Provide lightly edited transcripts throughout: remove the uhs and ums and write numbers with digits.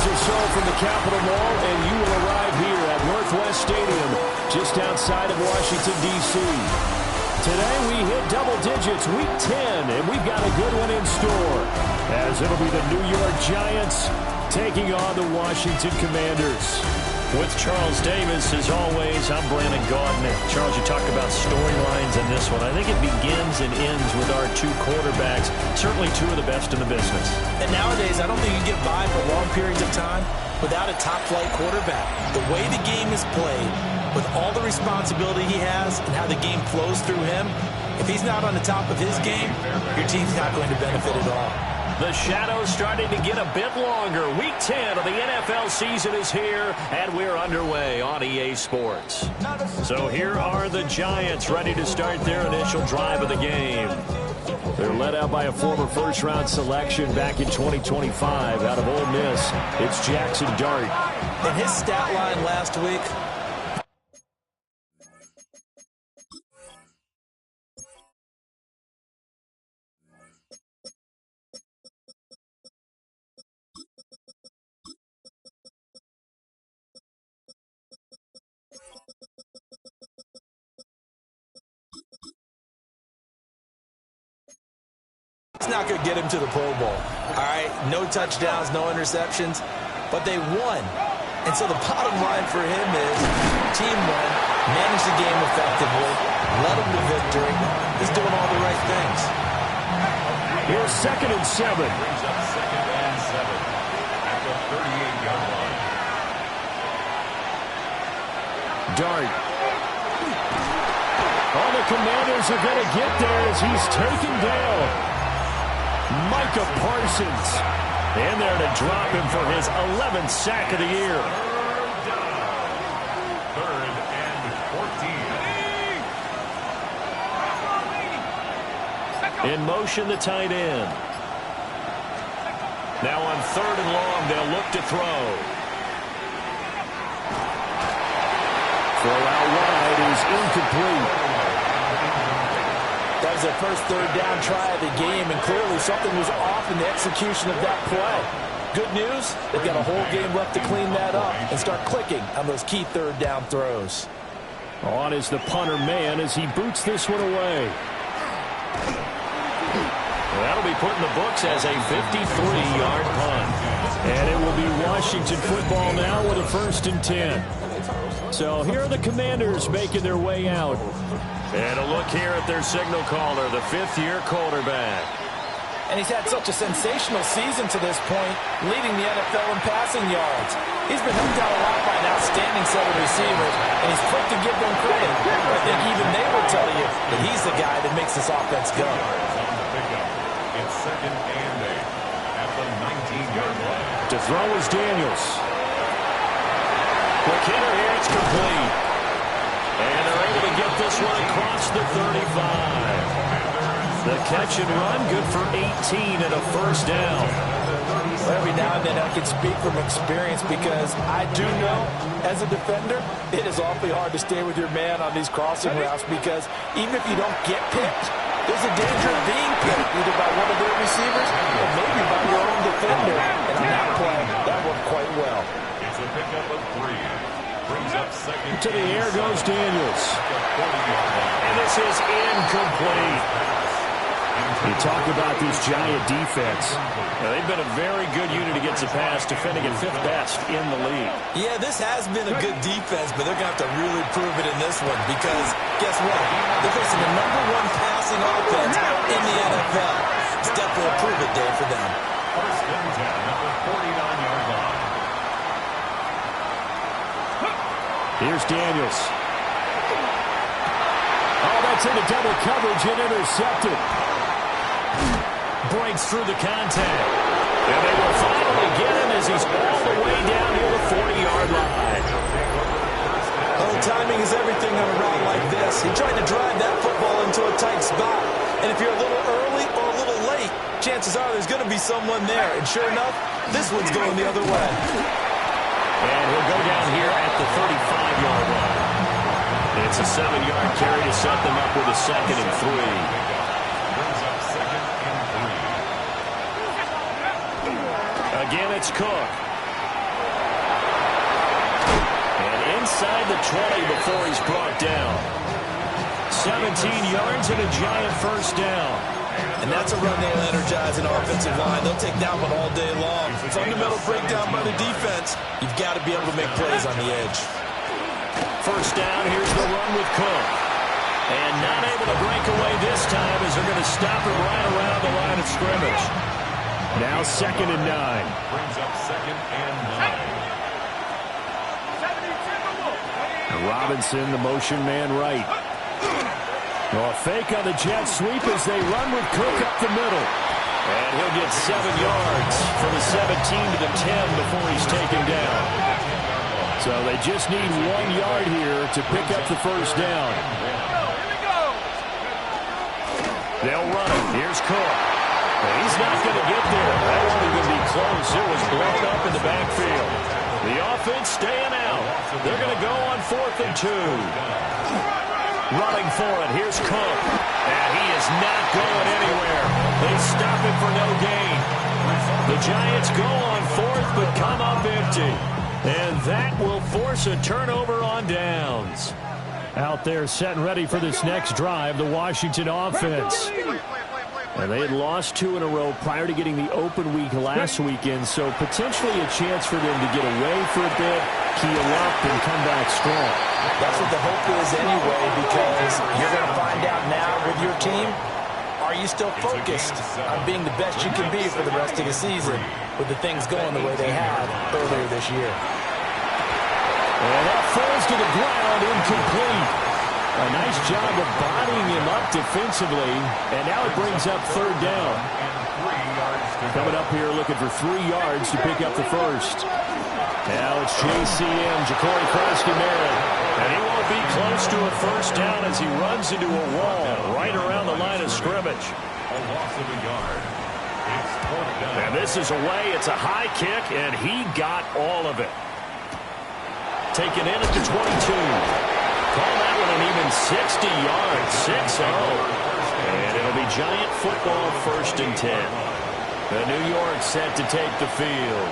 miles or so from the Capitol Mall, and you will arrive here at Northwest Stadium, just outside of Washington, D.C. Today we hit double digits, Week 10, and we've got a good one in store, as it'll be the New York Giants taking on the Washington Commanders. With Charles Davis, as always, I'm Brandon Gaudin. Charles, you talk about storylines in this one. I think it begins and ends with our two quarterbacks, certainly two of the best in the business. And nowadays, I don't think you can get by for long periods of time without a top-flight quarterback. The way the game is played, with all the responsibility he has and how the game flows through him, if he's not on the top of his game, your team's not going to benefit at all. The shadow's starting to get a bit longer. Week 10 of the NFL season is here, and we're underway on EA Sports. So here are the Giants ready to start their initial drive of the game. They're led out by a former first-round selection back in 2025 out of Ole Miss. It's Jackson Dart. In his stat line last week, it's not going to get him to the Pro Bowl. All right, no touchdowns, no interceptions, but they won. And so the bottom line for him is team won, managed the game effectively, led him to victory. He's doing all the right things. Here's 2nd and 7. Brings up 2nd and 7 at the 38-yard line. Dart. Oh, the Commanders are going to get there as he's taken down. Micah Parsons. And there to drop him for his 11th sack of the year. Third and 14. In motion, the tight end. Now on 3rd and long, they'll look to throw. Throw out wide is incomplete. That was their first 3rd down try of the game, and clearly something was off in the execution of that play. Good news, they've got a whole game left to clean that up and start clicking on those key 3rd down throws. On is the punter man as he boots this one away. That'll be put in the books as a 53-yard punt. And it will be Washington football now with a 1st and 10. So here are the Commanders making their way out. And a look here at their signal caller, the 5th-year quarterback. And he's had such a sensational season to this point, leading the NFL in passing yards. He's been helped out a lot by an outstanding set of receivers, and he's quick to give them credit. I think even they will tell you that he's the guy that makes this offense go. It's 2nd and 8 at the 19-yard line. To throw is Daniels. Quick hitter here, it's complete. And they're able to get this one across the 35. The catch and run, good for 18 and a 1st down. Well, every now and then I can speak from experience because I do know, as a defender, it is awfully hard to stay with your man on these crossing routes because even if you don't get picked, there's a danger of being picked either by one of their receivers or maybe by your own defender. And on that play, that worked quite well. It's a pickup of 3. Brings up 2nd. To the air goes Daniels. And this is incomplete. You talk about this Giant defense. They've been a very good unit against the pass, defending at 5th best in the league. Yeah, this has been a good defense, but they're going to have to really prove it in this one because, guess what? They're facing the #1 passing offense in the NFL. It's definitely a prove-it day for them. 1st and 10 at the 49-yard line. Here's Daniels. Oh, that's into double coverage and intercepted. Breaks through the contact. And they will finally get him as he's all the way down near the 40-yard line. Oh, timing is everything on a route like this. He tried to drive that football into a tight spot. And if you're a little early or a little late, chances are there's going to be someone there. And sure enough, this one's going the other way. And he'll go down here at the 35-yard line. It's a 7-yard carry to set them up with a 2nd and 3. Again, it's Cook. inside the 20 before he's brought down. 17 yards and a Giant first down. And that's a run they'll energize an offensive line. They'll take that one all day long. Fundamental breakdown by the defense. You've got to be able to make plays on the edge. First down, here's the run with Cook. And not able to break away this time as they're going to stop it right around the line of scrimmage. Now 2nd and 9. Brings up 2nd and 9. Robinson, the motion man right. A fake on the jet sweep as they run with Cook up the middle. And he'll get 7 yards from the 17 to the 10 before he's taken down. So they just need 1 yard here to pick up the first down. They'll run it. Here's Cook. And he's not going to get there. That wasn't going to be close. It was blown up in the backfield. The offense staying out. They're going to go on 4th and 2. Running for it. Here's Cook. And he is not going anywhere. They stop him for no gain. The Giants go on 4th but come up empty. And that will force a turnover on downs. Out there set and ready for this next drive, the Washington offense. And they had lost 2 in a row prior to getting the open week last weekend, so potentially a chance for them to get away for a bit, keel up, and come back strong. That's what the hope is anyway, because you're going to find out now with your team, are you still focused on being the best you can be for the rest of the season with the things going the way they have earlier this year? And that falls to the ground, incomplete. A nice job of bodying him up defensively, and now it brings up 3rd down. Coming up here looking for 3 yards to pick up the first. Now it's JCM, Ja'Cory Carson-Merritt, and he won't be close to a first down as he runs into a wall right around the line of scrimmage. A loss of a yard. It's 4th down. And this is away. It's a high kick, and he got all of it. Taken in at the 22. Call that one an even 60 yards, 6-0. And it'll be Giant football 1st and 10. The New York set to take the field.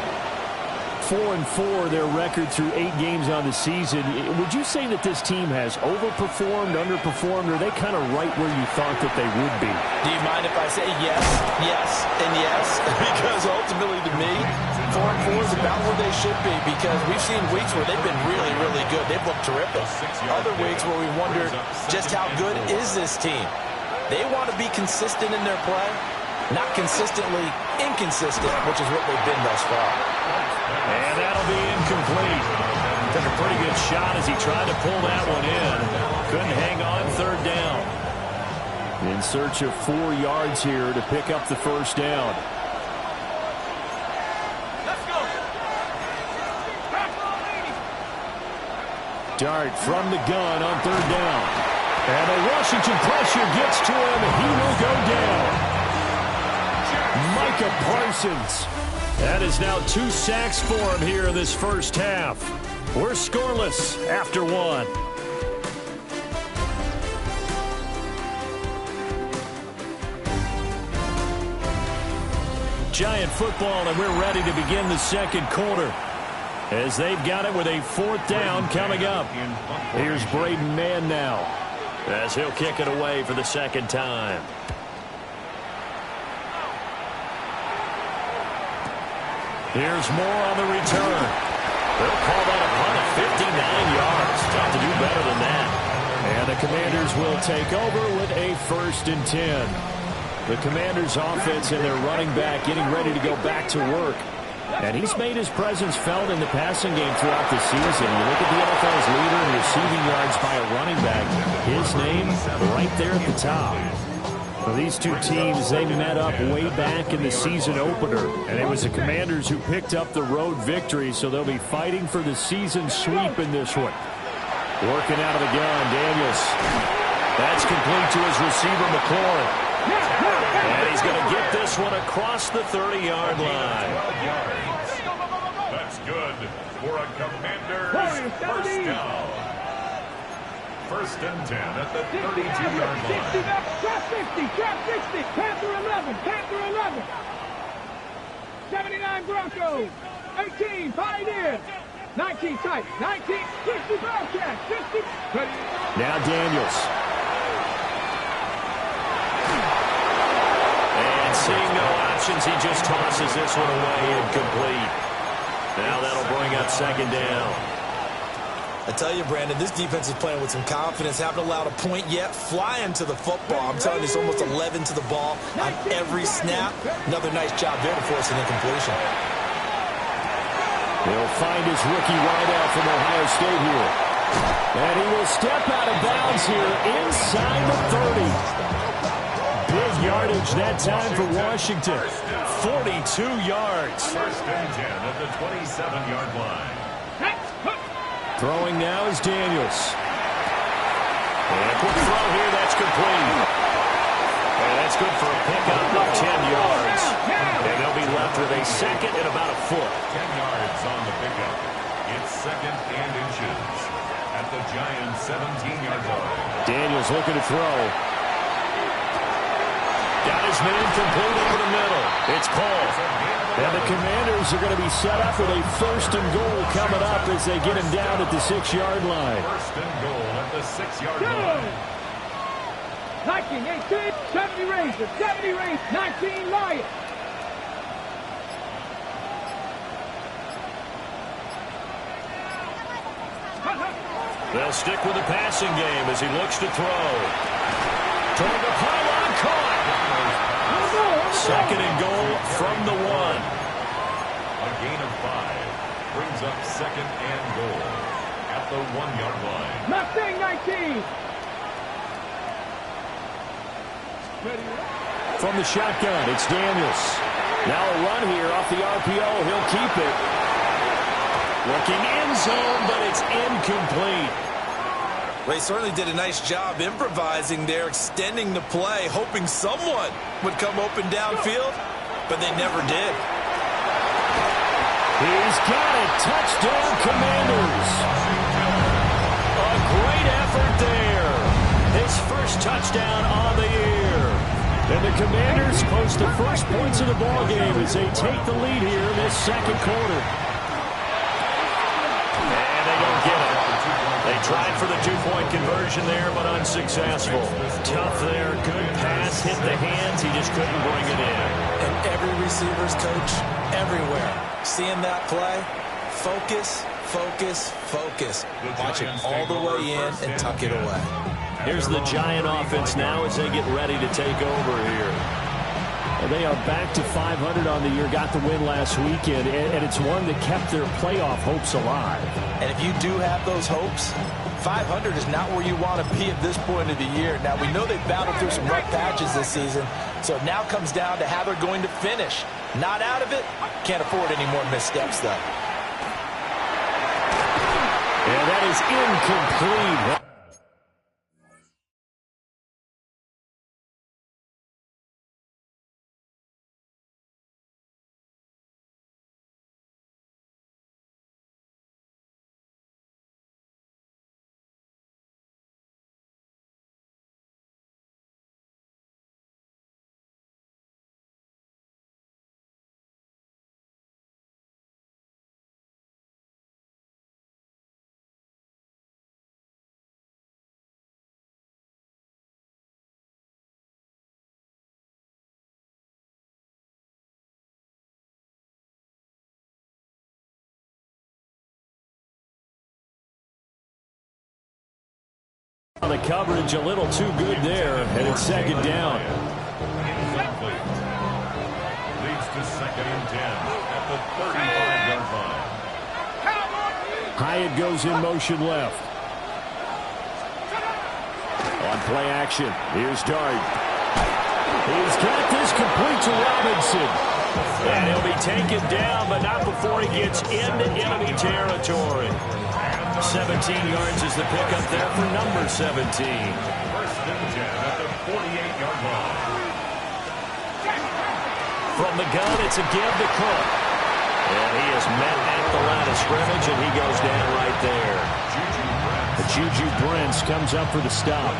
4-4 their record through 8 games on the season. Would you say that this team has overperformed, underperformed, or are they kind of right where you thought that they would be? Do you mind if I say yes, yes, and yes? Because ultimately to me, 4-4 is about where they should be, because we've seen weeks where they've been really, really good. They've looked terrific. Other weeks where we wondered just how good is this team. They want to be consistent in their play, not consistently inconsistent, which is what they've been thus far. And that'll be incomplete. Took a pretty good shot as he tried to pull that one in. Couldn't hang on 3rd down. In search of 4 yards here to pick up the first down. Let's go. Dart from the gun on 3rd down. And the Washington pressure gets to him. He will go down. Micah Parsons. That is now 2 sacks for him here in this first half. We're scoreless after 1. Giant football, and we're ready to begin the 2nd quarter. As they've got it with a 4th down coming up. Here's Braden Mann now, as he'll kick it away for the 2nd time. Here's more on the return. They'll call that a punt of 59 yards. Tough to do better than that. And the Commanders will take over with a 1st and 10. The Commanders' offense and their running back getting ready to go back to work. And he's made his presence felt in the passing game throughout the season. You look at the NFL's leader in receiving yards by a running back. His name right there at the top. Well, these two teams, they met up way back in the season opener, and it was the Commanders who picked up the road victory, so they'll be fighting for the season sweep in this one. Working out of the gun, Daniels. That's complete to his receiver, McLaurin. And he's going to get this one across the 30-yard line. That's good for a Commanders first down. 1st and 10 at the 32-yard line. Trap 50, trap 60, Panther 11, Panther 11. 79 Broncos, 18 Pioneers. 19 tight. 19. 60 Bearcats. 60. Now Daniels. And seeing no options, he just tosses this one away, incomplete. Now that'll bring up second down. I tell you, Brandon, this defense is playing with some confidence. Haven't allowed a point yet. Flying to the football. I'm telling you, it's almost 11 to the ball on every snap. Another nice job there to force an incompletion. He'll find his rookie wideout from Ohio State here. And he will step out of bounds here inside the 30. Big yardage that time for Washington. 42 yards. First and 10 at the 27-yard line. Throwing now is Daniels. And a quick throw here, that's complete. And that's good for a pickup of 10 yards. And they'll be left with a second and about a foot. 10 yards on the pickup. It's second and inches at the Giants' 17-yard line. Daniels looking to throw. Got his man complete over the middle. It's Paul. And the Commanders are going to be set up with a first and goal coming up as they get him down at the 6-yard line. First and goal at the 6-yard line. 19, 18, 70 Rangers, 70 Rangers, 19 Lions. They'll stick with the passing game as he looks to throw. Toward the pylon, caught. Second and goal from the 1. A gain of 5 brings up second and goal at the 1-yard line. Mustang 19. From the shotgun, it's Daniels. Now a run here off the RPO. He'll keep it. Looking end zone, but it's incomplete. They certainly did a nice job improvising there, extending the play, hoping someone would come open downfield, but they never did. He's got it. Touchdown, Commanders. A great effort there. His first touchdown on the year. And the Commanders post the first points of the ballgame as they take the lead here in this second quarter. And they don't get it. They tried for the 2-point conversion there, but unsuccessful. Tough there. Good pass. Hit the hands. He just couldn't bring it in. And every receiver's coach, everywhere, seeing that play, focus, focus, focus. Watch it all the way in and tuck it away. Here's the Giant offense now as they get ready to take over here. They are back to 500 on the year, got the win last weekend, and it's one that kept their playoff hopes alive. And if you do have those hopes, 500 is not where you want to be at this point of the year. Now, we know they've battled through some rough patches this season, so it now comes down to how they're going to finish. Not out of it, can't afford any more missteps, though. And that is incomplete. On the coverage, a little too good there, and it's second down. Incomplete. Leads to second and 10 at the 35-yard line. Hyatt goes in motion left. On play action, here's Dart. He's got this complete to Robinson. And he'll be taken down, but not before he gets into enemy territory. 17 yards is the pickup there for number 17. First and 10 at the 48-yard line. From the gun, it's a give to Cook. And he is met at the line of scrimmage, and he goes down right there. Juju Brents comes up for the stop.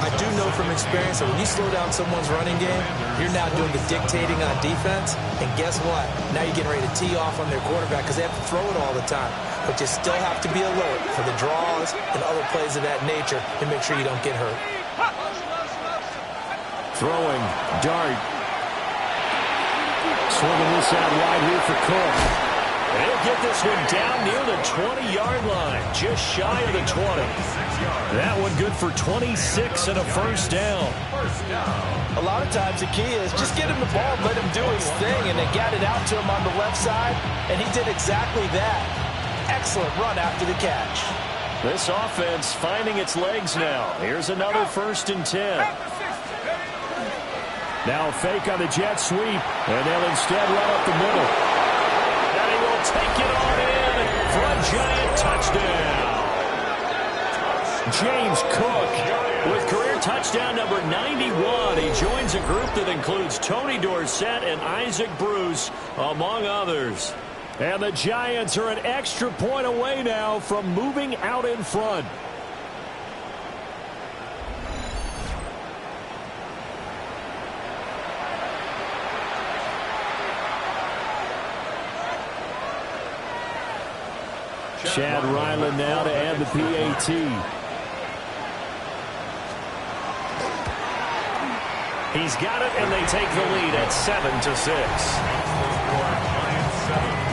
I do know from experience that when you slow down someone's running game, you're now doing the dictating on defense. And guess what? Now you're getting ready to tee off on their quarterback because they have to throw it all the time. But you still have to be alert for the draws and other plays of that nature to make sure you don't get hurt. Throwing, dart. Swinging this out wide here for Cook. He'll get this one down near the 20-yard line, just shy of the 20. That one good for 26 and a first down. A lot of times the key is just get him the ball, let him do his thing, and they got it out to him on the left side, and he did exactly that. Excellent run after the catch. This offense finding its legs now. Here's another 1st and 10. Now fake on the jet sweep, and they'll instead run up the middle. And he will take it on in for a Giant touchdown. James Cook with career touchdown number 91. He joins a group that includes Tony Dorsett and Isaac Bruce, among others. And the Giants are an extra point away now from moving out in front. Chad Ryland now to add the PAT. He's got it, and they take the lead at 7-6.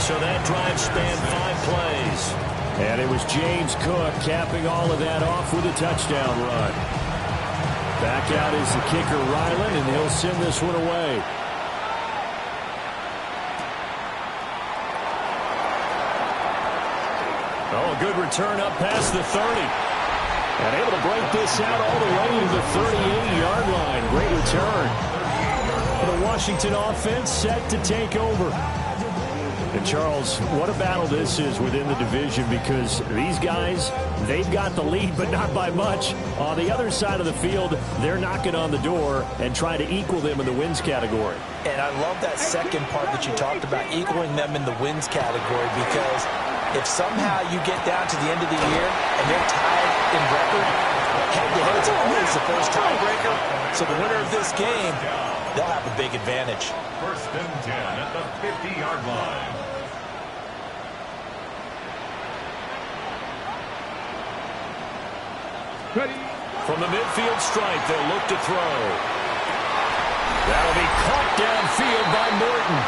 So that drive spanned 5 plays. And it was James Cook capping all of that off with a touchdown run. Back out is the kicker Ryland, and he'll send this one away. Oh, good return up past the 30. And able to break this out all the way to the 38-yard line. Great return. The Washington offense set to take over. And, Charles, what a battle this is within the division because these guys, they've got the lead, but not by much. On the other side of the field, they're knocking on the door and trying to equal them in the wins category. And I love that second part that you talked about, equaling them in the wins category, because if somehow you get down to the end of the year and they're tied in record, head-to-head's always the first tiebreaker. So the winner of this game, they'll have a big advantage. 1st and 10 at the 50-yard line. Ready. From the midfield stripe, they'll look to throw. That'll be caught downfield by Morton.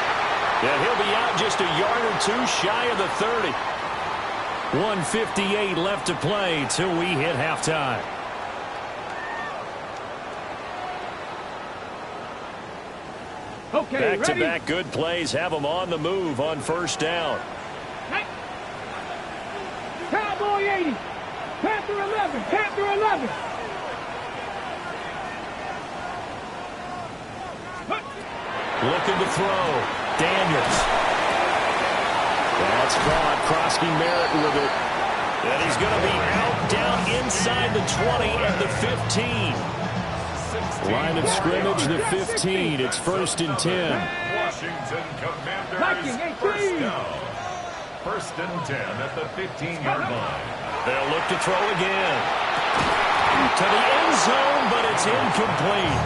And he'll be out just a yard or 2 shy of the 30. 1:58 left to play till we hit halftime. Okay, back-to-back good plays have them on the move on 1st down. Cowboy 80. Panther 11. Panther 11. Looking to throw. Daniels. That's caught. Krosky Merritt with it. And he's going to be out down inside the 20 at the 15. Line of scrimmage, the 15. It's 1st and 10. Washington Commanders, 1st down. 1st and 10 at the 15-yard line. They'll look to throw again. To the end zone, but it's incomplete.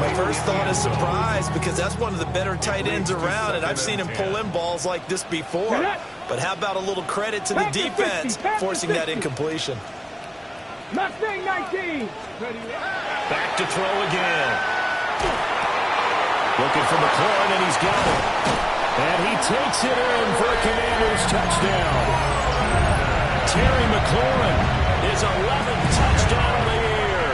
My first thought is surprise, because that's one of the better tight ends around, and I've seen him pull in balls like this before. But how about a little credit to the defense forcing that incompletion? Mustang 19. Back to throw again. Looking for McLaurin, and he's got it. And he takes it in for a Commanders touchdown. Terry McLaurin, his 11th touchdown of the year.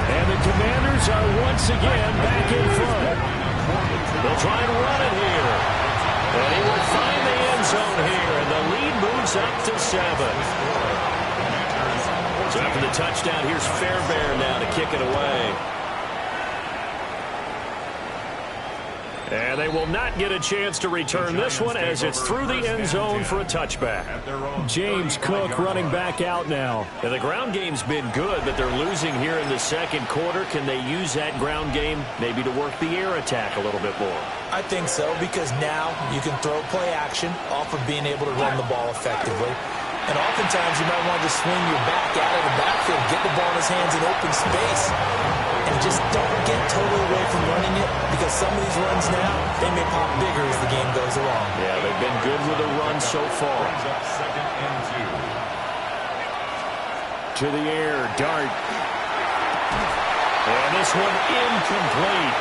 And the Commanders are once again back in front. They'll try and run it here. And he will find the end zone here, and the lead moves up to 7. So after the touchdown, here's Fairbairn now to kick it away. And they will not get a chance to return this one as it's through the end zone for a touchback. James Cook running back out now. And the ground game's been good, but they're losing here in the second quarter. Can they use that ground game maybe to work the air attack a little bit more? I think so, because now you can throw play action off of being able to run the ball effectively. And oftentimes you might want to just swing your back out of the backfield, get the ball in his hands in open space, and just don't get totally away from running it, because some of these runs now, they may pop bigger as the game goes along. Yeah, they've been good with the run so far. Brings up 2nd and 2. To the air, Dart. And this one incomplete.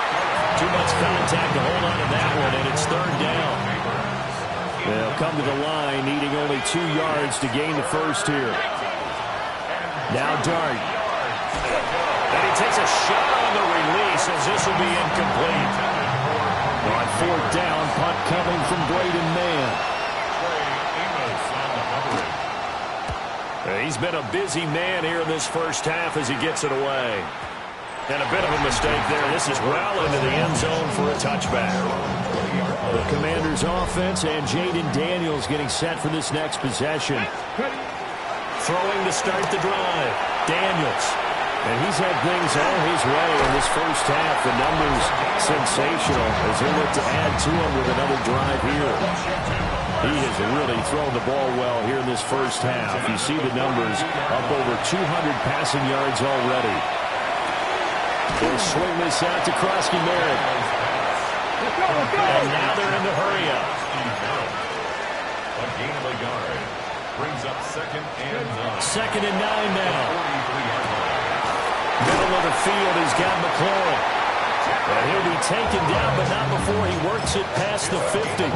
Too much contact to hold on to that one, and it's 3rd down. They'll come to the line, needing only 2 yards to gain the first here. Now Dart. And he takes a shot on the release as this will be incomplete. On 4th down, punt coming from Braden Mann. He's been a busy man here in this first half as he gets it away. And a bit of a mistake there. This is well into the end zone for a touchback. The Commanders' offense and Jaden Daniels getting set for this next possession. Throwing to start the drive. Daniels. And he's had things all his way in this first half. The numbers sensational as they look to add to him with another drive here. He has really thrown the ball well here in this first half. You see the numbers up over 200 passing yards already. They'll swing this out to Krosky Merritt. And now they're in the hurry up. A gain of a yard. Brings up 2nd and 9. 2nd and 9 now. 43-yard line. Middle of the field, he's got McLaurin. And he'll be taken down, but not before he works it past the 50.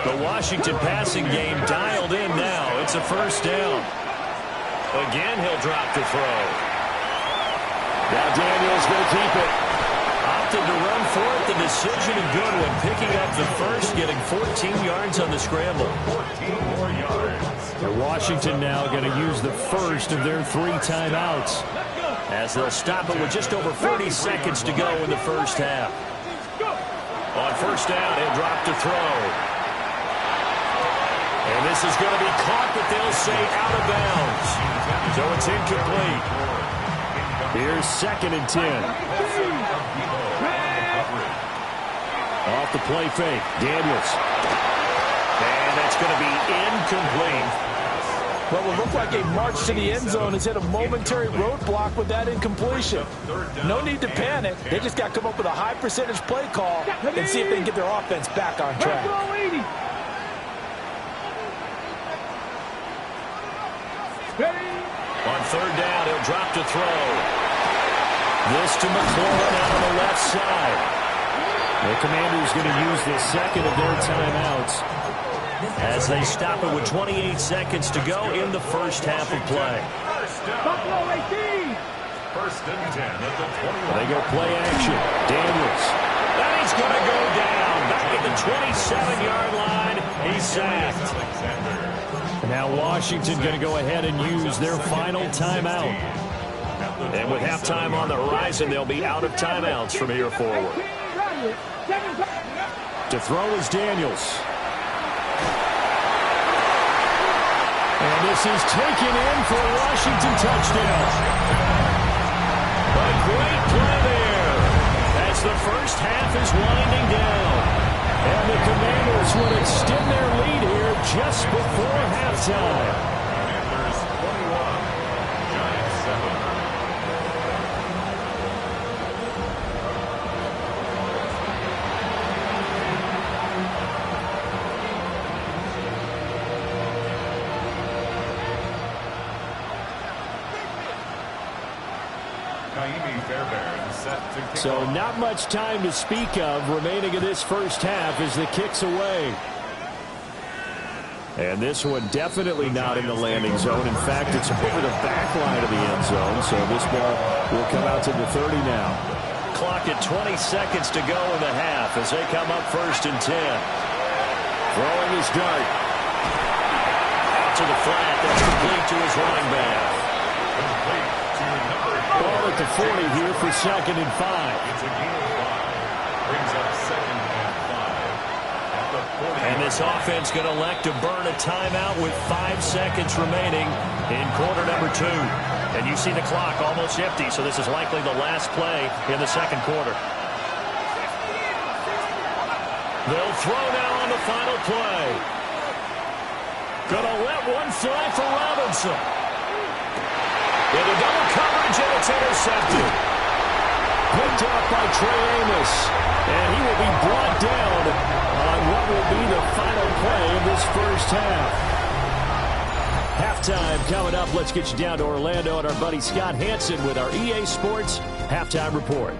The Washington passing game dialed in now. It's a 1st down. Again, he'll drop the throw. Now Daniels going to keep it. Opted to run for it. The decision a good one. Picking up the first, getting 14 yards on the scramble. 14 more yards. And Washington now going to use the first of their 3 timeouts. As they'll stop it with just over 40 seconds to go in the first half. On 1st down, he'll drop to throw. And this is going to be caught, but they'll say out of bounds. So it's incomplete. Here's 2nd and 10. Off the play fake, Daniels. And that's going to be incomplete. Well, it looked like a march to the end zone has hit a momentary roadblock with that incompletion. No need to panic. They just got to come up with a high percentage play call and see if they can get their offense back on track. On 3rd down, he'll drop to throw. This to McLaurin out on the left side. The Commanders going to use the 2nd of their timeouts as they stop it with 28 seconds to go in the first half of play. 1st and 10 at the 21. They go play action. Daniels. And he's going to go down. Back at the 27-yard line. He's sacked. Now Washington going to go ahead and use their final timeout. And with halftime on the horizon, they'll be out of timeouts from here forward. To throw is Daniels. And this is taken in for a Washington touchdown. A great play there as the first half is winding down. And the Commanders would extend their lead here just before halftime. Commanders 21, Giants 7. So not much time to speak of remaining in this first half as the kick's away. And this one definitely not in the landing zone. In fact, it's over the back line of the end zone. So this ball will come out to the 30 now. Clock at 20 seconds to go in the half as they come up 1st and 10. Throwing his Dart. Out to the flat. That's complete to his running back. Ball at the 40 here for 2nd and 5. It's a gain of 5. Brings up 2nd and 5. At the 40. And this offense going to elect to burn a timeout with 5 seconds remaining in quarter number 2. And you see the clock almost empty, so this is likely the last play in the 2nd quarter. They'll throw now on the final play. Gonna let one fly for Robinson. Into double coverage, and it's intercepted. Picked up by Trey Amos. And he will be brought down on what will be the final play of this first half. Halftime coming up. Let's get you down to Orlando and our buddy Scott Hanson with our EA Sports Halftime Report.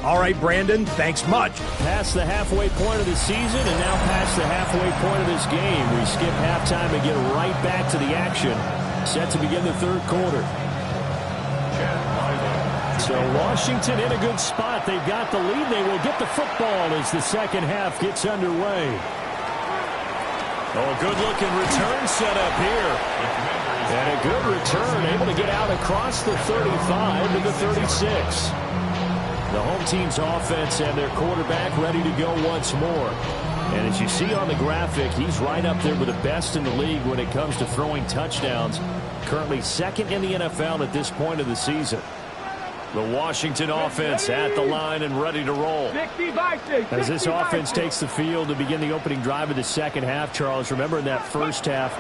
All right, Brandon, thanks much. Past the halfway point of the season and now past the halfway point of this game. We skip halftime and get right back to the action. Set to begin the third quarter. So Washington in a good spot. They've got the lead. They will get the football as the second half gets underway. Oh, good-looking return set up here. And a good return, able to get out across the 35 to the 36. The home team's offense and their quarterback ready to go once more. And as you see on the graphic, he's right up there with the best in the league when it comes to throwing touchdowns. Currently second in the NFL at this point of the season. The Washington offense at the line and ready to roll. As this offense takes the field to begin the opening drive of the second half, Charles, remember in that first half,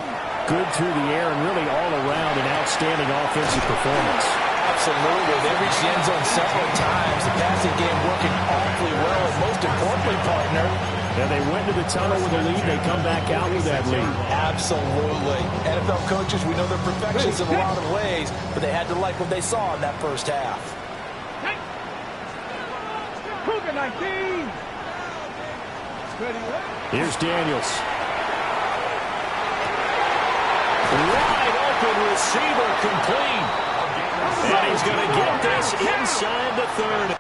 good through the air and really all around an outstanding offensive performance. Absolutely. They reached the end zone several times. The passing game working awfully well. Most importantly, partner, and they went to the tunnel with a lead. They come back out with that lead. Absolutely. NFL coaches, we know they're perfectionists in a lot of ways, but they had to like what they saw in that first half. Cougar 19. Here's Daniels. Wide open receiver complete. And he's going to get this inside the 30.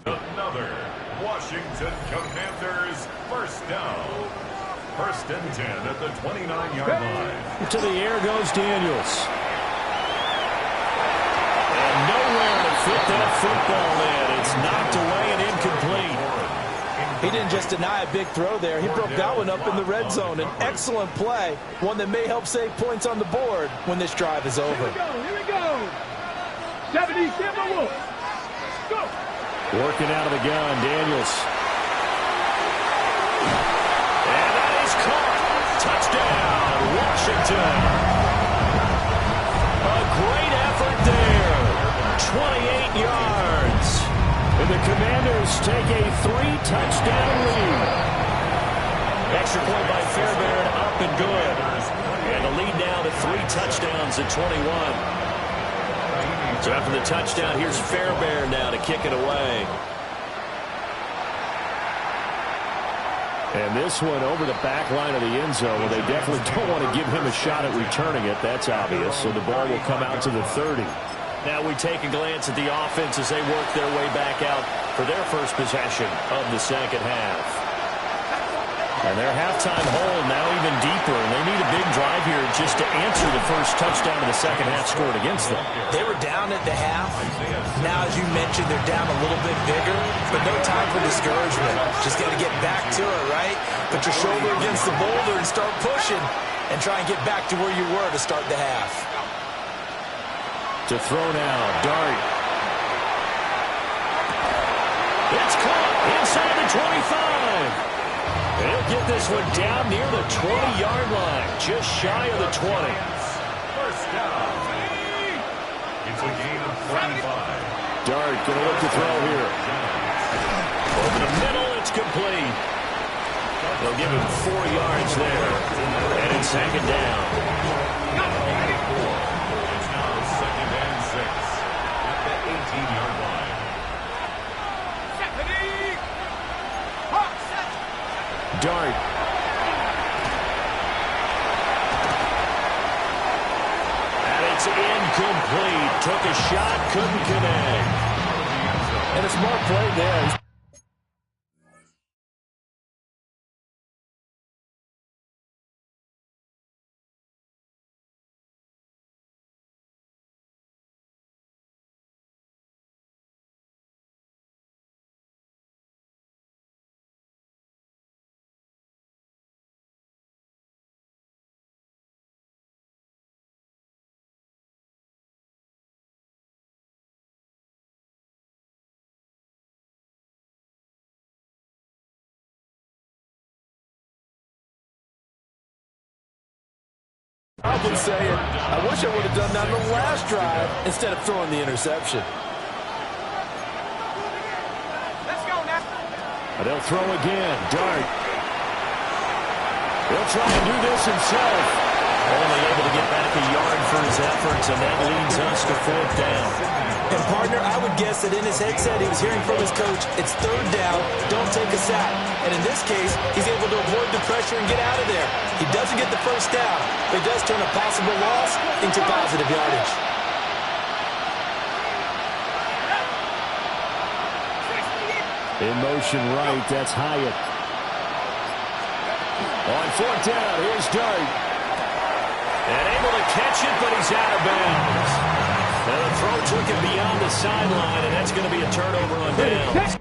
Another Washington Commanders first down. First and 10 at the 29-yard line. To the air goes Daniels. And nowhere to fit that football in. It's knocked away and incomplete. He didn't just deny a big throw there. He broke that one up in the red zone. An excellent play. One that may help save points on the board when this drive is over. Here we go. 70 Timberwolves. Go. Working out of the gun, Daniels. And that is caught. Touchdown, Washington. A great effort there. 28 yards. And the Commanders take a 3-touchdown lead. Extra point by Fairbairn, up and good. And the lead now to 3 touchdowns at 21. So after the touchdown, here's Fairbairn now to kick it away. And this one over the back line of the end zone. Well, they definitely don't want to give him a shot at returning it. That's obvious. So the ball will come out to the 30. Now we take a glance at the offense as they work their way back out for their first possession of the second half. And their halftime hole now even deeper, and they need a big drive here just to answer the first touchdown of the second half scored against them. They were down at the half. Now, as you mentioned, they're down a little bit bigger, but no time for discouragement. Just got to get back to it, right? Put your shoulder against the boulder and start pushing and try and get back to where you were to start the half. To throw now, Dart. It's caught inside the 25. He'll get this one down near the 20-yard line, just shy of the 20. First down. It's a gain of 25. Dart going to look to throw here. Over the middle, it's complete. They'll give him 4 yards there. And it's second down. It's now second and 6 at the 18-yard line. Dart. And it's incomplete. Took a shot, couldn't connect. And a smart play there. I've been saying, I wish I would have done that on the last drive instead of throwing the interception. Let's go now. They'll throw again. Dart. He'll try and do this himself. Only able to get back a yard for his efforts, and that leads us to 4th down. And, partner, I would guess that in his headset he was hearing from his coach, it's 3rd down, don't take a sack. And in this case, he's able to avoid the pressure and get out of there. He doesn't get the 1st down, but he does turn a possible loss into positive yardage. In motion right, that's Hyatt. On 4th down, here's Dart. And able to catch it, but he's out of bounds. And the throw took him beyond the sideline, and that's going to be a turnover on downs.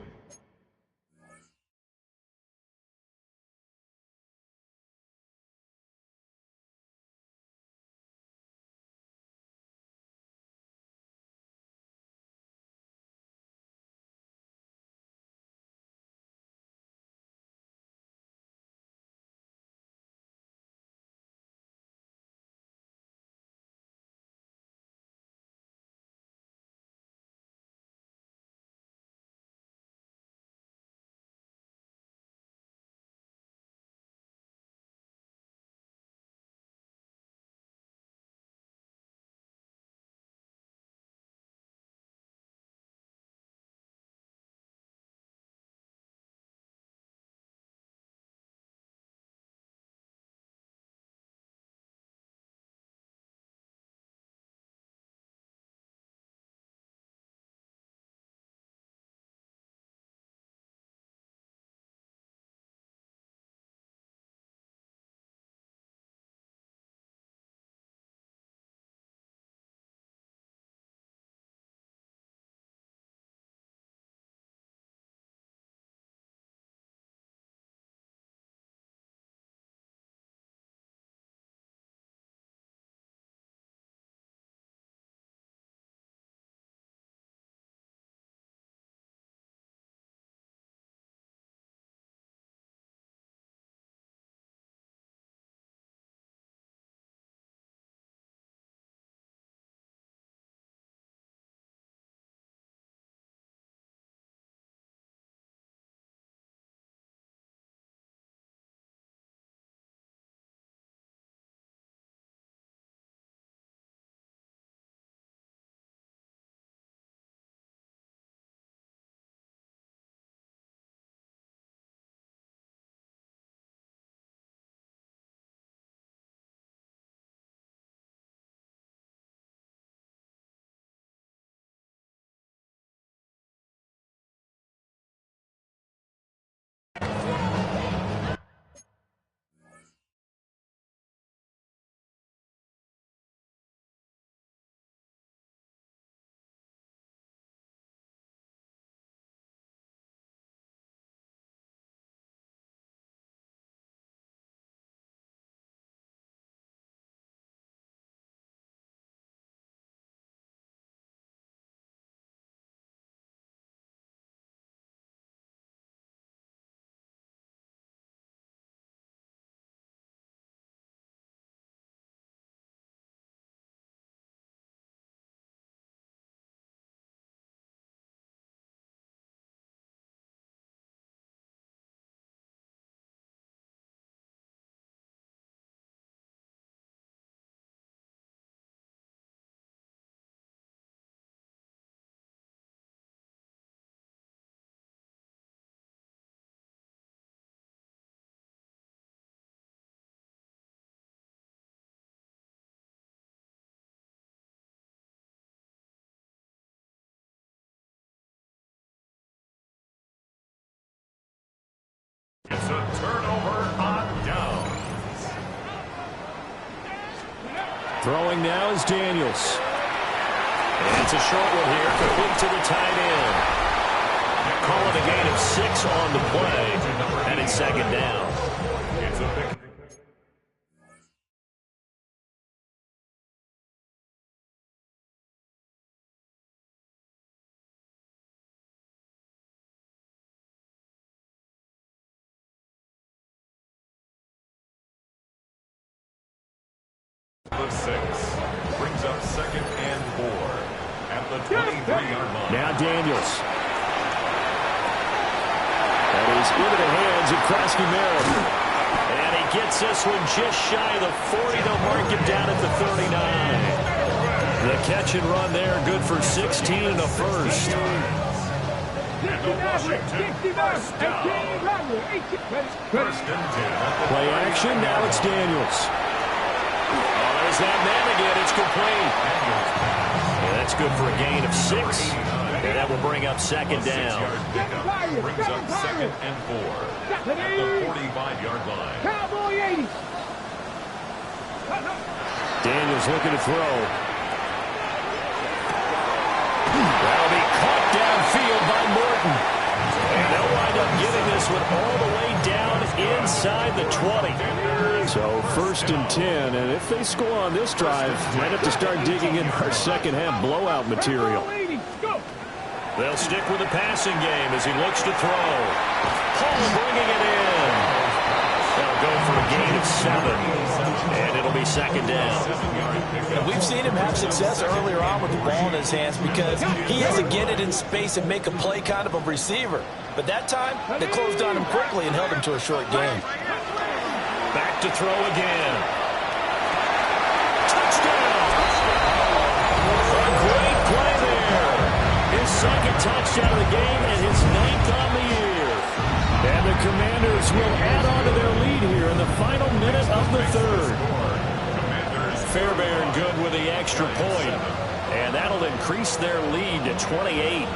Throwing now is Daniels. And it's a short one here, complete to the tight end. Call it a gain of 6 on the play, and it's second down. It's a pick. The 6 brings up second and 4 at the 23-yard line. Now Daniels. That is into the hands of Krosky Merritt. And he gets this one just shy of the 40. They'll mark him down at the 39. The catch and run there, good for 16 and a first. And the Washington first down. First and 10. Play action, now it's Daniels. Oh, there's that man again. It's complete. And that's good for a gain of 6. And that will bring up second down. Brings up second and 4 at the 45-yard line. Cowboy 80. Daniels looking to throw. That'll be caught downfield by Morton. And they'll wind up getting this one all the way down inside the 20. So first and 10, and if they score on this drive, might have to start digging in our second half blowout material. They'll stick with the passing game as he looks to throw. Hall bringing it in. They'll go for a gain of 7, and it'll be second down. And we've seen him have success earlier on with the ball in his hands because he has to get it in space and make a play kind of a receiver. But that time, they closed on him quickly and held him to a short gain. Back to throw again. Touchdown! A great play there. His second touchdown of the game and his 9th on the year. And the Commanders will add on to their lead here in the final minute of the third. Fairbairn good with the extra point. And that'll increase their lead to 28.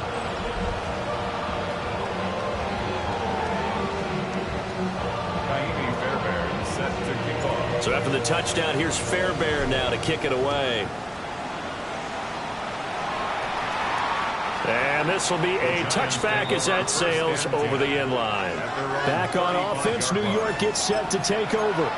So after the touchdown, here's Fairbairn now to kick it away. And this will be a touchback as that sails over the end line. Back on offense, New York gets set to take over.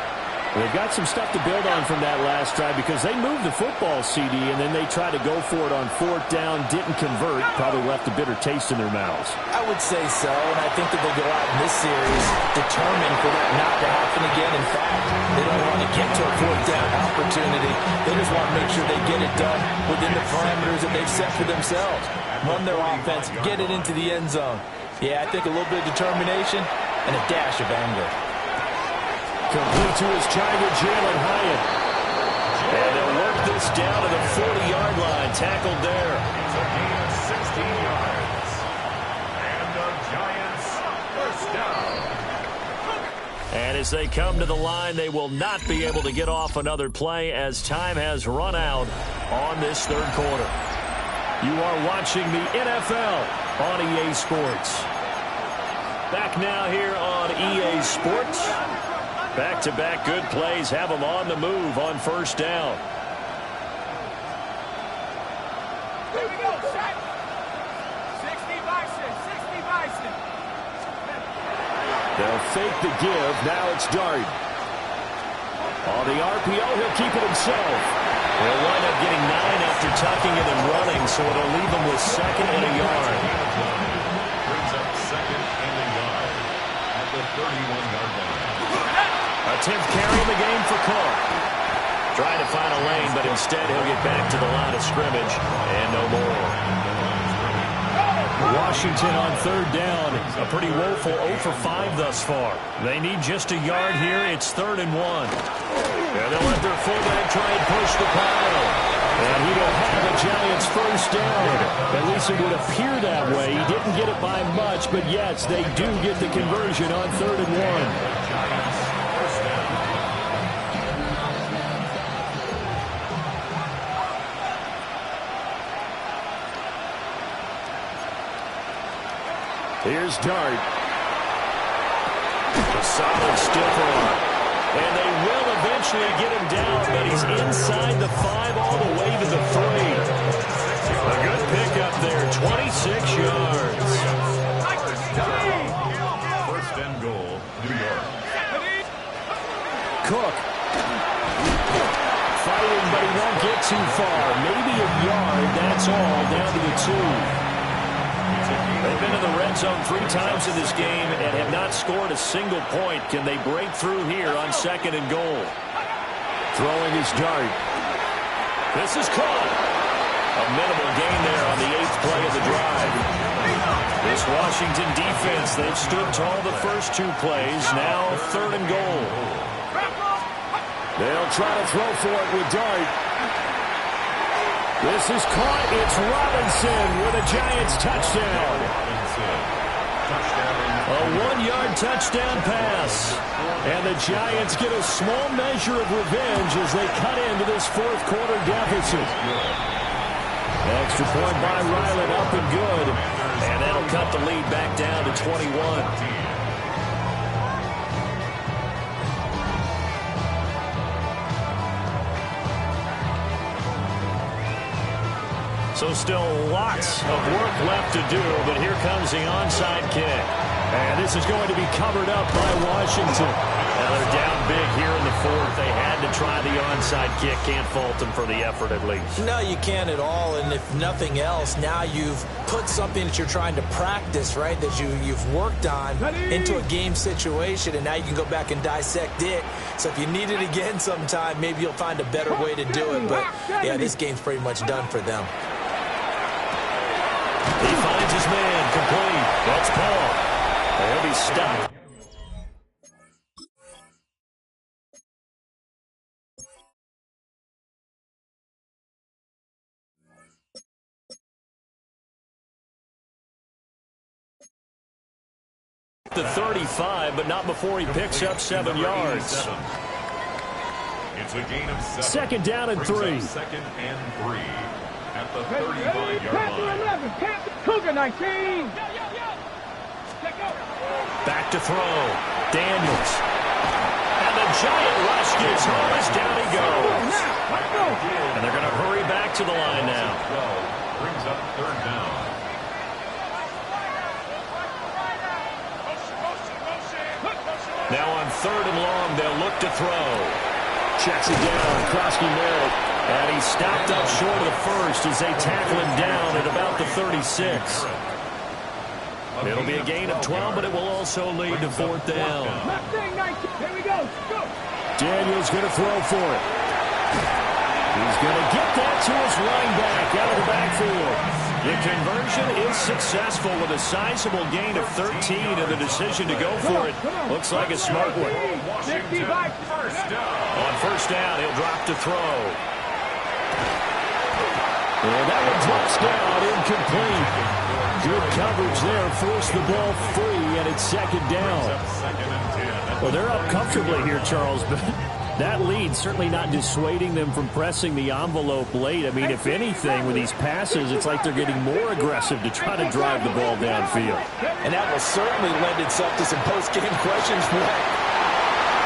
They've got some stuff to build on from that last drive because they moved the football, CD, and then they tried to go for it on 4th down, didn't convert, probably left a bitter taste in their mouths. I would say so, and I think that they'll go out in this series determined for that not to happen again. In fact, they don't want to get to a 4th down opportunity. They just want to make sure they get it done within the parameters that they've set for themselves. Run their offense, get it into the end zone. Yeah, I think a little bit of determination and a dash of anger. Complete to his China, Jalen Hyatt. And they'll work this down to the 40-yard line. Tackled there. It's a gain of 16 yards. And the Giants first down. And as they come to the line, they will not be able to get off another play as time has run out on this third quarter. You are watching the NFL on EA Sports. Back now here on EA Sports. Back-to-back good plays have them on the move on first down. Here we go, set. 60 Bison, 60 Bison. They'll fake the give. Now it's Dart. On the RPO, he'll keep it himself. They'll wind up getting 9 after tucking it and running, so it'll leave them with second and a yard. Brings up second and a yard at the 31-yard line. A 10th carry in the game for Cook. Trying to find a lane, but instead he'll get back to the line of scrimmage and no more. Washington on 3rd down. A pretty woeful 0 for 5 thus far. They need just a yard here. It's 3rd and 1. And they'll let their fullback try and push the pile. And he will have the Giants first down. At least it would appear that way. He didn't get it by much, but yes, they do get the conversion on 3rd and 1. Here's Dart. A solid stiff arm. And they will eventually eventually get him down, but he's inside the 5 all the way to the 3. A good pickup there, 26 yards. First and goal, New York. Cook. Fighting, but he won't get too far. Maybe a yard, that's all, down to the 2. They've been in the red zone 3 times in this game and have not scored a single point. Can they break through here on 2nd and goal? Throwing his dart. This is caught. A minimal gain there on the 8th play of the drive. This Washington defense, they've stood tall the first 2 plays. Now 3rd and goal. They'll try to throw for it with Dart. This is caught. It's Robinson with a Giants touchdown. A 1-yard touchdown pass. And the Giants get a small measure of revenge as they cut into this 4th quarter deficit. Extra point by Ryland, up and good. And that'll cut the lead back down to 21. So still lots of work left to do, but here comes the onside kick. And this is going to be covered up by Washington. Now they're down big here in the 4th. They had to try the onside kick. Can't fault them for the effort at least. No, you can't at all. And if nothing else, now you've put something that you're trying to practice, right, that you've worked on into a game situation, and now you can go back and dissect it. So if you need it again sometime, maybe you'll find a better way to do it. But, yeah, this game's pretty much done for them. He finds his man, complete. That's Paul. He'll be stopped. The 35, but not before he picks up 7 yards. It's a gain of 7. 2nd down and 3. 2nd and 3 at the 35-yard line. 11, Cougar 19. Back to throw. Daniels. And the giant rush gets home as down he goes. And they're going to hurry back to the line now. 12 brings up 3rd down. Now on 3rd and long, they'll look to throw. Checks it down. Krosky Merritt. And he's stopped up short of the 1st as they tackle him down at about the 36. It'll be a gain of 12, but it will also lead to 4th down. Here we go. Daniels going to throw for it. He's going to get that to his running back out of the backfield. The conversion is successful with a sizable gain of 13, and the decision to go for it looks like a smart one. On 1st down, he'll drop to throw. And that one drops down, incomplete. Good coverage there, forced the ball free, and it's 2nd down. Well, they're up comfortably here, Charles, but that lead certainly not dissuading them from pressing the envelope late. I mean, if anything, with these passes, it's like they're getting more aggressive to try to drive the ball downfield. And that will certainly lend itself to some post-game questions for that.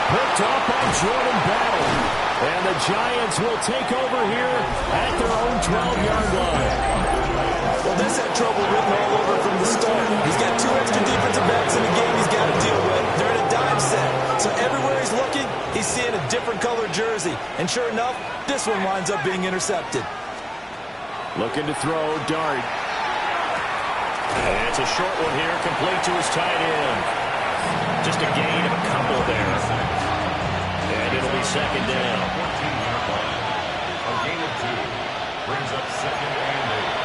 Picked off by Jordan Battle. And the Giants will take over here at their own 12-yard line. Well, this had trouble written all over from the start. He's got 2 extra defensive backs in the game he's got to deal with. They're in a dime set. So everywhere he's looking, he's seeing a different colored jersey. And sure enough, this one winds up being intercepted. Looking to throw, Dart. And it's a short one here, complete to his tight end. Just a gain of a couple there. And it'll be 2nd down. 14-yard line. A gain of 2 brings up 2nd and 8.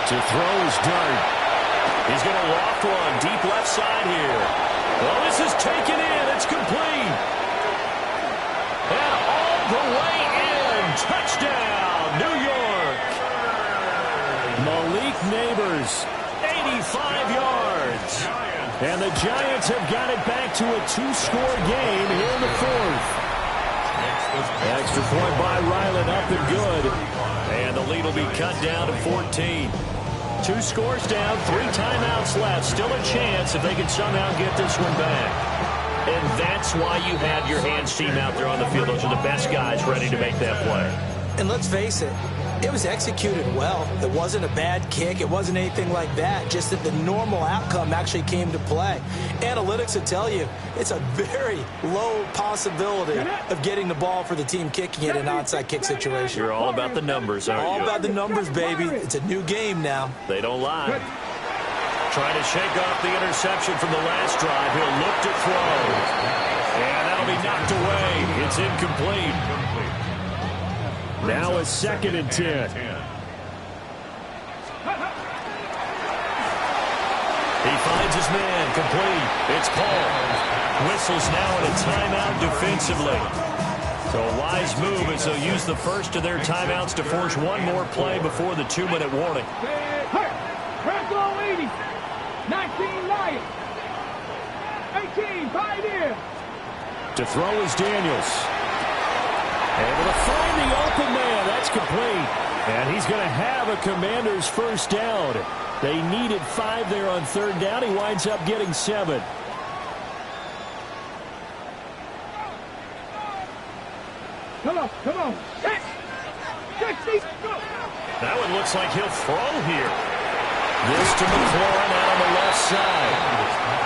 To throw is Dart. He's going to loft one deep left side here. Well, this is taken in. It's complete. And all the way in. Touchdown, New York. Malik Neighbors, 85 yards. And the Giants have got it back to a 2-score game here in the 4th. Extra point by Ryland, up and good. And the lead will be cut down to 14. 2 scores down, 3 timeouts left. Still a chance if they can somehow get this one back. And that's why you have your hands team out there on the field. Those are the best guys ready to make that play. And let's face it, it was executed well. It wasn't a bad kick. It wasn't anything like that. Just that the normal outcome actually came to play. Analytics will tell you it's a very low possibility of getting the ball for the team kicking it in an onside kick situation. You're all about the numbers, aren't you? All about the numbers, baby. It's a new game now. They don't lie. Trying to shake off the interception from the last drive. He'll look to throw. And that'll be knocked away. It's incomplete. Now a 2nd and 10. He finds his man. Complete. It's Paul. Whistles now in a timeout defensively. So a wise move as they'll use the first of their timeouts to force one more play before the 2-minute warning. Franco 80. 19 Lions. 18 Pioneer. To throw is Daniels. Able to find the open man. That's complete. And he's going to have a Commanders first down. They needed 5 there on 3rd down. He winds up getting 7. Come on. 60. Go. That one looks like he'll throw here. This to McLaurin out on the left side.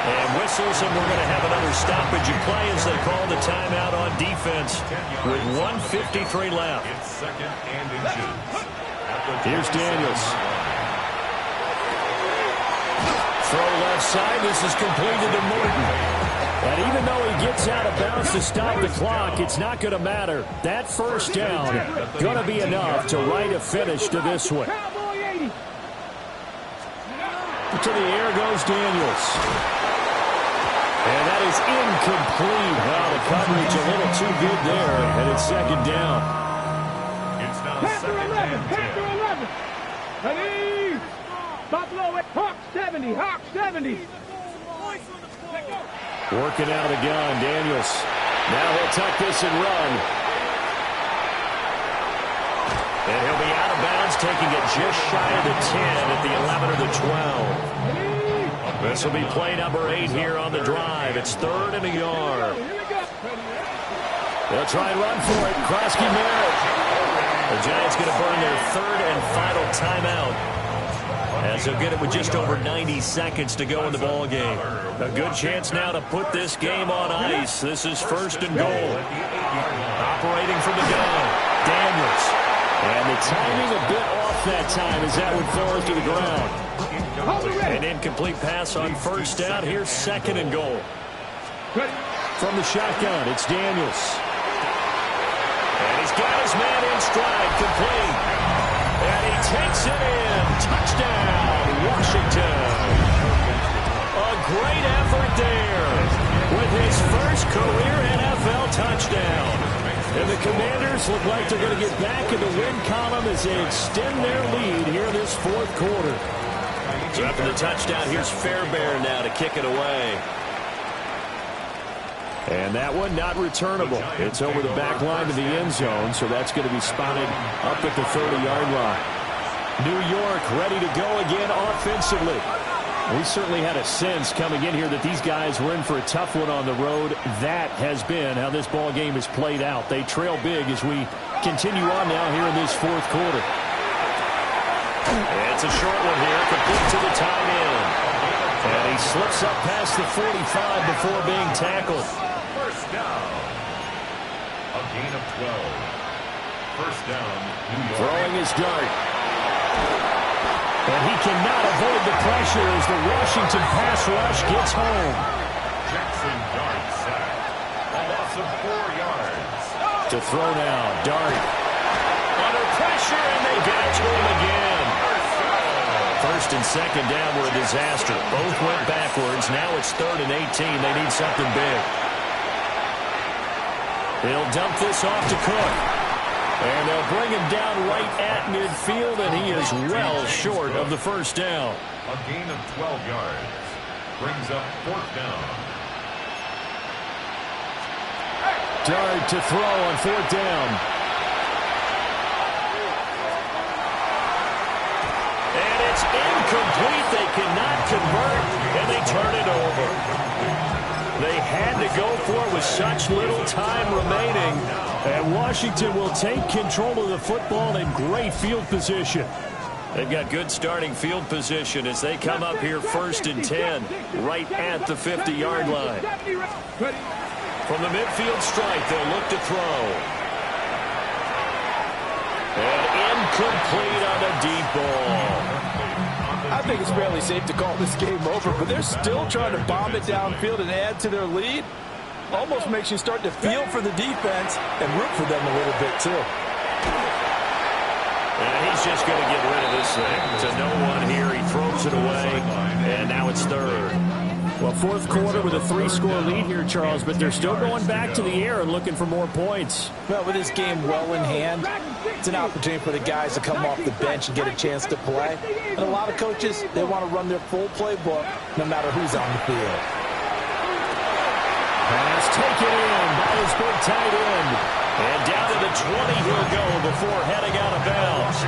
And whistles, and we're going to have another stoppage of play as they call the timeout on defense with 1:53 left. It's 2nd and inches. Here's Daniels. Throw left side. This is completed to Morton. And even though he gets out of bounds to stop the clock, it's not going to matter. That first down going to be enough to write a finish to this one. Cowboy 80. To the air goes Daniels. And that is incomplete. Wow, the coverage a little too good there. And it's 2nd down. It's now Panther 2nd 11. and 10. Panther 11. Ready. Buffalo at Hawk 70. Hawk 70. Working out a gun, Daniels. Now he'll tuck this and run. And he'll be out of bounds, taking it just shy of the 10 at the 11 or the 12. This will be play number 8 here on the drive. It's 3rd and a yard. They'll try and run for it. Krosky Merritt. The Giants going to burn their 3rd and final timeout, as they'll get it with just over 90 seconds to go in the ball game. A good chance now to put this game on ice. This is 1st and goal. Operating from the gun, Daniels. And the timing a bit off that time as that one falls to the ground. An incomplete pass on 1st down. Here's 2nd and goal. From the shotgun, it's Daniels. And he's got his man in stride, complete. And he takes it in. Touchdown, Washington. A great effort there with his first career NFL touchdown. And the Commanders look like they're going to get back in the win column as they extend their lead here in this 4th quarter. So after the touchdown, here's Fairbairn now to kick it away. And that one not returnable. It's over the back line to the end zone, so that's going to be spotted up at the 30-yard line. New York ready to go again offensively. We certainly had a sense coming in here that these guys were in for a tough one on the road. That has been how this ball game has played out. They trail big as we continue on now here in this 4th quarter. It's a short one here, complete to the tight end. And he slips up past the 45 before being tackled. First down. A gain of 12. First down, New York. Throwing his dart. And he cannot avoid the pressure as the Washington pass rush gets home. Jackson Dart sack. A loss of 4 yards. To throw now, Dart. Under pressure, and they get it to him again. 1st and 2nd down were a disaster. Both went backwards. Now it's 3rd and 18. They need something big. They'll dump this off to Cook. And they'll bring him down right at midfield, and he is well short of the first down. A gain of 12 yards. Brings up 4th down. Dart to throw on 4th down. And it's incomplete. They cannot convert, and they turn it over. They had to go for it with such little time remaining. And Washington will take control of the football in great field position. They've got good starting field position as they come up here 1st and 10, right at the 50-yard line. From the midfield stripe, they'll look to throw. And incomplete on a deep ball. I think it's fairly safe to call this game over, but they're still trying to bomb it downfield and add to their lead. Almost makes you start to feel for the defense and root for them a little bit, too. And he's just going to get rid of this thing. To no one here. He throws it away, and now it's 3rd. Well, 4th quarter with a 3-score lead here, Charles, but they're still going back to the air and looking for more points. Well, with this game well in hand, it's an opportunity for the guys to come off the bench and get a chance to play. And a lot of coaches, they want to run their full playbook no matter who's on the field. Pass taken in by his big tight end. And down to the 20 he'll go before heading out of bounds.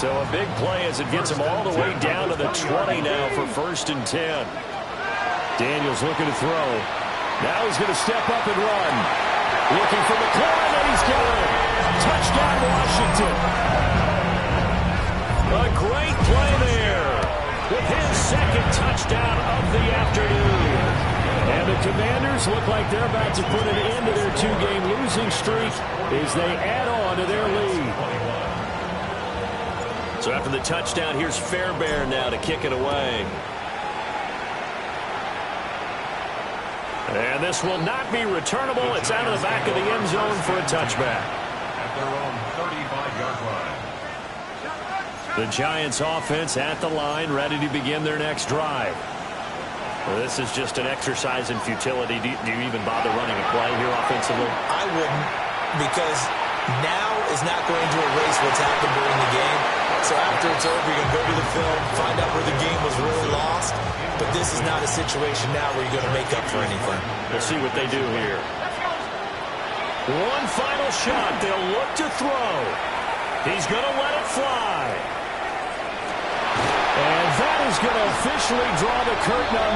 So a big play as it gets him all the way down to the 20 now for 1st and 10. Daniels looking to throw. Now he's going to step up and run. Looking for McLaurin, and he's got it. Touchdown, Washington. A great play there with his 2nd touchdown of the afternoon. And the Commanders look like they're about to put an end to their 2-game losing streak as they add on to their lead. So after the touchdown, here's Fairbairn now to kick it away. And this will not be returnable. It's out of the back of the end zone for a touchback. At their own 35-yard line. The Giants offense at the line, ready to begin their next drive. Well, this is just an exercise in futility. Do you even bother running a play here offensively? I wouldn't, because now is not going to erase what's happened during the game. So after it's over, you're going to go to the film, find out where the game was really lost. But this is not a situation now where you're going to make up for anything. We'll see what they do here. One final shot. They'll look to throw. He's going to let it fly. And that is going to officially draw the curtain on this.